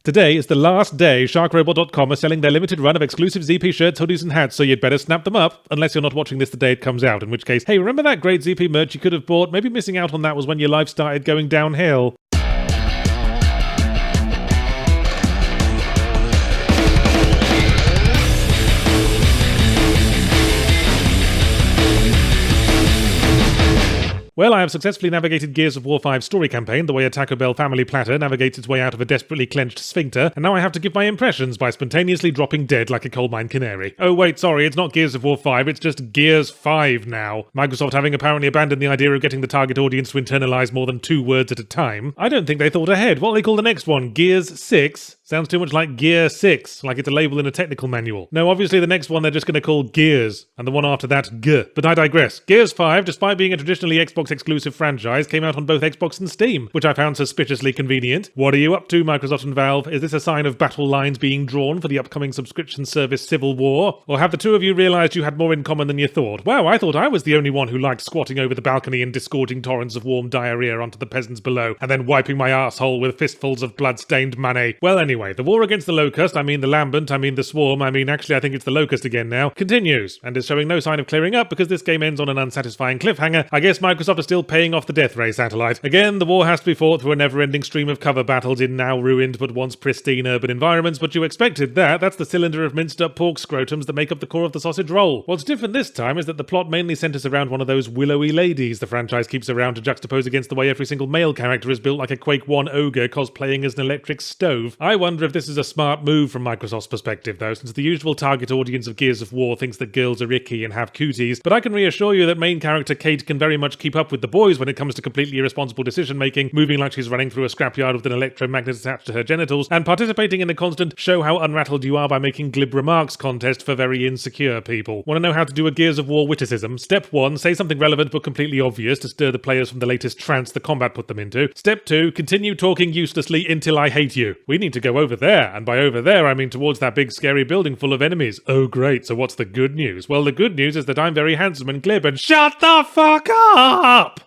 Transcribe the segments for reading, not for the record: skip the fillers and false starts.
Today is the last day SharkRobot.com are selling their limited run of exclusive ZP shirts, hoodies and hats, so you'd better snap them up, unless you're not watching this the day it comes out, in which case, hey, remember that great ZP merch you could have bought? Maybe missing out on that was when your life started going downhill. Well, I have successfully navigated Gears of War 5's story campaign the way a Taco Bell family platter navigates its way out of a desperately clenched sphincter, and now I have to give my impressions by spontaneously dropping dead like a coal mine canary. Oh wait, sorry, it's not Gears of War 5, it's just Gears 5 now. Microsoft having apparently abandoned the idea of getting the target audience to internalize more than 2 words at a time. I don't think they thought ahead. What will they call the next one? Gears 6? Sounds too much like Gear 6, like it's a label in a technical manual. No, obviously the next one they're just going to call Gears, and the one after that, G. But I digress. Gears 5, despite being a traditionally Xbox exclusive franchise, came out on both Xbox and Steam, which I found suspiciously convenient. What are you up to, Microsoft and Valve? Is this a sign of battle lines being drawn for the upcoming subscription service Civil War? Or have the two of you realized you had more in common than you thought? Wow, I thought I was the only one who liked squatting over the balcony and disgorging torrents of warm diarrhea onto the peasants below, and then wiping my arsehole with fistfuls of blood-stained mayonnaise. Well anyway, the war against the Locust, I mean the Lambent, I mean the Swarm, actually I think it's the Locust again now, continues, and is showing no sign of clearing up because this game ends on an unsatisfying cliffhanger. I guess Microsoft is still paying off the Death Ray satellite. Again, the war has to be fought through a never-ending stream of cover battles in now ruined but once pristine urban environments, but you expected that. That's the cylinder of minced-up pork scrotums that make up the core of the sausage roll. What's different this time is that the plot mainly centers around one of those willowy ladies the franchise keeps around to juxtapose against the way every single male character is built like a Quake 1 ogre cosplaying as an electric stove. I wonder if this is a smart move from Microsoft's perspective, though, since the usual target audience of Gears of War thinks that girls are icky and have cuties, but I can reassure you that main character Kate can very much keep up with the boys when it comes to completely irresponsible decision-making, moving like she's running through a scrapyard with an electromagnet attached to her genitals, and participating in the constant show how unrattled you are by making glib remarks contest for very insecure people. Want to know how to do a Gears of War witticism? Step 1, say something relevant but completely obvious to stir the players from the latest trance the combat put them into. Step 2, continue talking uselessly until I hate you. We need to go over there, and by over there I mean towards that big scary building full of enemies. Oh great, so what's the good news? Well, the good news is that I'm very handsome and glib and shut the fuck up!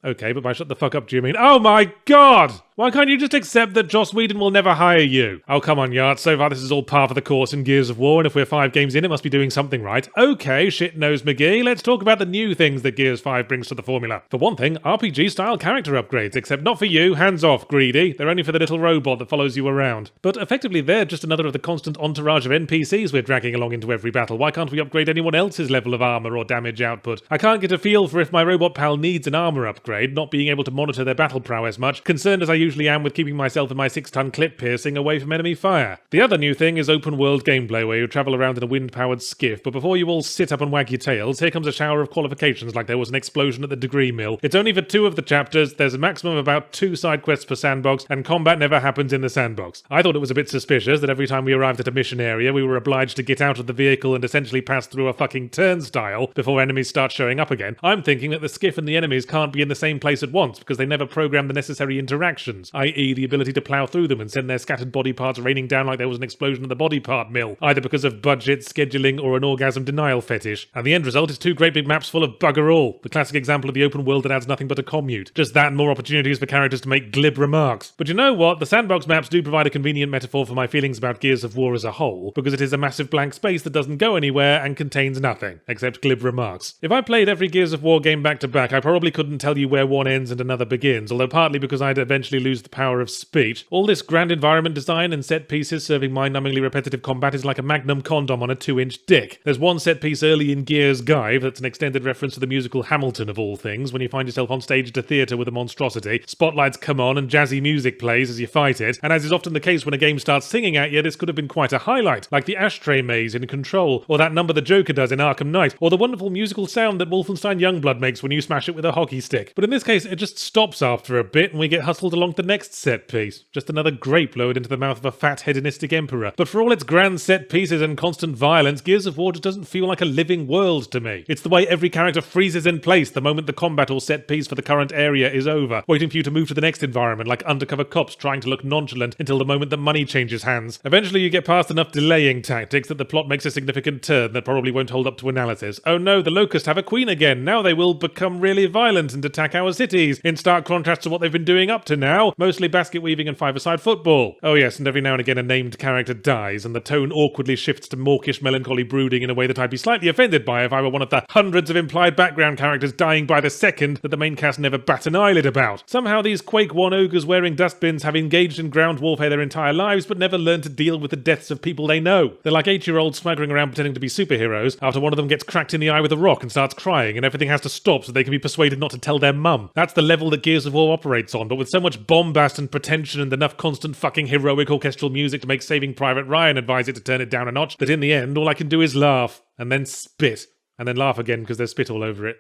Okay, but by shut the fuck up do you mean, oh my god! Why can't you just accept that Joss Whedon will never hire you? Oh, come on, Yart. So far, this is all par for the course in Gears of War, and if we're 5 games in, it must be doing something right. Okay, shit-nosed McGee, let's talk about the new things that Gears 5 brings to the formula. For one thing, RPG-style character upgrades, except not for you. Hands off, greedy. They're only for the little robot that follows you around. But effectively, they're just another of the constant entourage of NPCs we're dragging along into every battle. Why can't we upgrade anyone else's level of armor or damage output? I can't get a feel for if my robot pal needs an armor upgrade, not being able to monitor their battle prowess much, concerned as I usually am with keeping myself and my 6-ton clip piercing away from enemy fire. The other new thing is open world gameplay where you travel around in a wind-powered skiff, but before you all sit up and wag your tails, here comes a shower of qualifications like there was an explosion at the degree mill. It's only for 2 of the chapters, there's a maximum of about 2 side quests per sandbox, and combat never happens in the sandbox. I thought it was a bit suspicious that every time we arrived at a mission area, we were obliged to get out of the vehicle and essentially pass through a fucking turnstile before enemies start showing up again. I'm thinking that the skiff and the enemies can't be in the same place at once because they never program the necessary interactions, i.e. the ability to plow through them and send their scattered body parts raining down like there was an explosion at the body part mill, either because of budget, scheduling, or an orgasm denial fetish. And the end result is 2 great big maps full of bugger all. The classic example of the open world that adds nothing but a commute. Just that and more opportunities for characters to make glib remarks. But you know what? The sandbox maps do provide a convenient metaphor for my feelings about Gears of War as a whole, because it is a massive blank space that doesn't go anywhere and contains nothing, except glib remarks. If I played every Gears of War game back to back, I probably couldn't tell you where one ends and another begins, although partly because I'd eventually lose the power of speech. All this grand environment design and set pieces serving mind-numbingly repetitive combat is like a magnum condom on a 2-inch dick. There's one set piece early in Gears Give that's an extended reference to the musical Hamilton of all things, when you find yourself on stage at a theatre with a monstrosity, spotlights come on and jazzy music plays as you fight it, and as is often the case when a game starts singing at you, this could have been quite a highlight, like the ashtray maze in Control, or that number the Joker does in Arkham Knight, or the wonderful musical sound that Wolfenstein Youngblood makes when you smash it with a hockey stick. But in this case, it just stops after a bit and we get hustled along to the next set piece. Just another grape lowered into the mouth of a fat hedonistic emperor. But for all its grand set pieces and constant violence, Gears of War just doesn't feel like a living world to me. It's the way every character freezes in place the moment the combat or set piece for the current area is over, waiting for you to move to the next environment like undercover cops trying to look nonchalant until the moment that money changes hands. Eventually you get past enough delaying tactics that the plot makes a significant turn that probably won't hold up to analysis. Oh no, the Locust have a queen again. Now they will become really violent and attack our cities, in stark contrast to what they've been doing up to now. now, mostly basket weaving and five-a-side football. Oh yes, and every now and again a named character dies, and the tone awkwardly shifts to mawkish melancholy brooding in a way that I'd be slightly offended by if I were one of the hundreds of implied background characters dying by the second that the main cast never bat an eyelid about. Somehow these Quake 1 ogres wearing dustbins have engaged in ground warfare their entire lives but never learned to deal with the deaths of people they know. They're like 8-year-olds swaggering around pretending to be superheroes after one of them gets cracked in the eye with a rock and starts crying and everything has to stop so they can be persuaded not to tell their mum. That's the level that Gears of War operates on, but with so much bombast and pretension and enough constant fucking heroic orchestral music to make Saving Private Ryan advise it to turn it down a notch that in the end all I can do is laugh and then spit and then laugh again because there's spit all over it.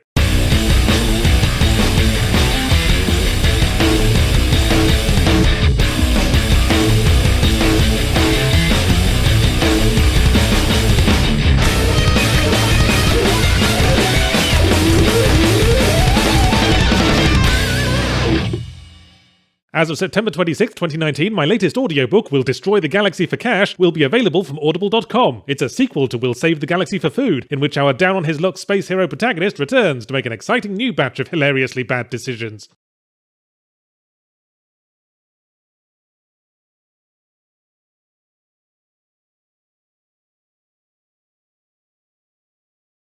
As of September 26, 2019, my latest audiobook, We'll Destroy the Galaxy for Cash, will be available from Audible.com. It's a sequel to We'll Save the Galaxy for Food, in which our down-on-his-luck space hero protagonist returns to make an exciting new batch of hilariously bad decisions.